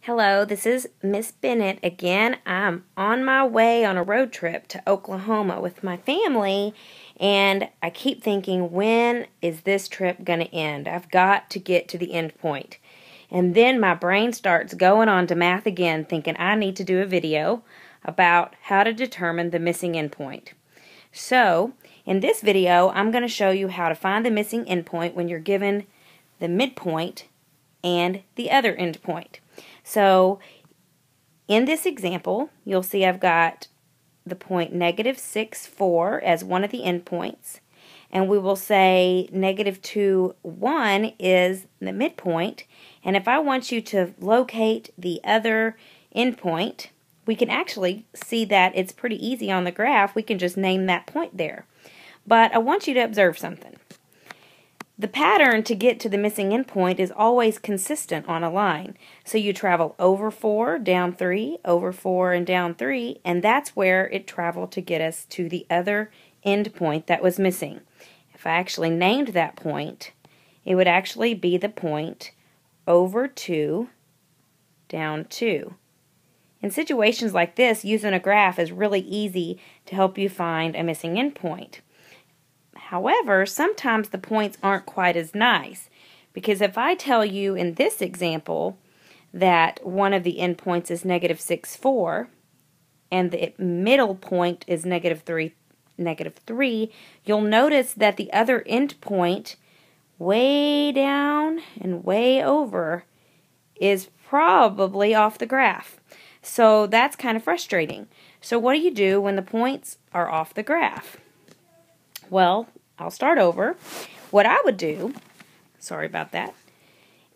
Hello, this is Miss Bennett again. I'm on my way on a road trip to Oklahoma with my family, and I keep thinking, when is this trip going to end? I've got to get to the end point. And then my brain starts going on to math again, thinking I need to do a video about how to determine the missing endpoint. So, in this video, I'm going to show you how to find the missing endpoint when you're given the midpoint and the other endpoint. So, in this example, you'll see I've got the point -6, 4 as one of the endpoints, and we will say -2, 1 is the midpoint, and if I want you to locate the other endpoint, we can actually see that it's pretty easy on the graph. We can just name that point there. But I want you to observe something. The pattern to get to the missing endpoint is always consistent on a line. So you travel over 4, down 3, over 4, and down 3, and that's where it traveled to get us to the other endpoint that was missing. If I actually named that point, it would actually be the point over 2, down 2. In situations like this, using a graph is really easy to help you find a missing endpoint. However, sometimes the points aren't quite as nice, because if I tell you in this example that one of the endpoints is -6, 4, and the middle point is -3, -3, you'll notice that the other endpoint way down and way over is probably off the graph. So that's kind of frustrating. So what do you do when the points are off the graph? Well, I'll start over. What I would do, sorry about that,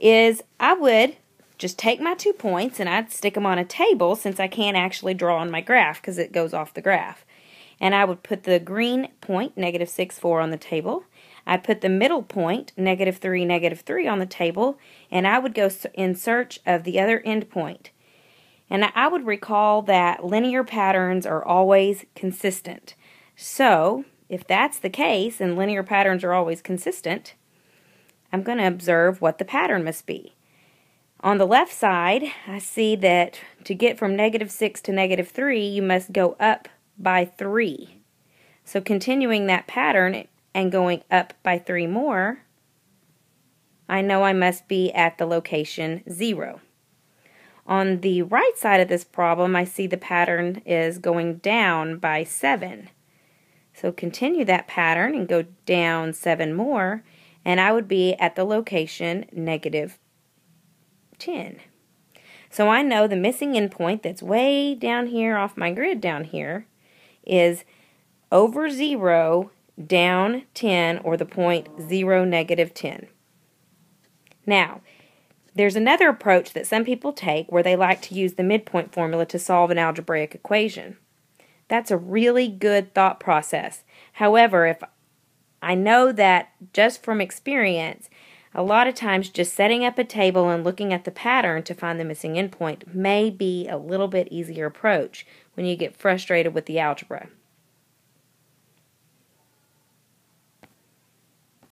is I would just take my 2 points and I'd stick them on a table, since I can't actually draw on my graph because it goes off the graph. And I would put the green point, -6, 4, on the table. I'd put the middle point, -3, -3, on the table, and I would go in search of the other end point. And I would recall that linear patterns are always consistent. So, if that's the case, and linear patterns are always consistent, I'm going to observe what the pattern must be. On the left side, I see that to get from -6 to -3, you must go up by 3. So continuing that pattern and going up by 3 more, I know I must be at the location 0. On the right side of this problem, I see the pattern is going down by 7. So continue that pattern and go down 7 more, and I would be at the location -10. So I know the missing endpoint that's way down here off my grid down here is over 0, down 10, or the point 0, -10. Now, there's another approach that some people take where they like to use the midpoint formula to solve an algebraic equation. That's a really good thought process. However, if I know that just from experience, a lot of times just setting up a table and looking at the pattern to find the missing endpoint may be a little bit easier approach when you get frustrated with the algebra.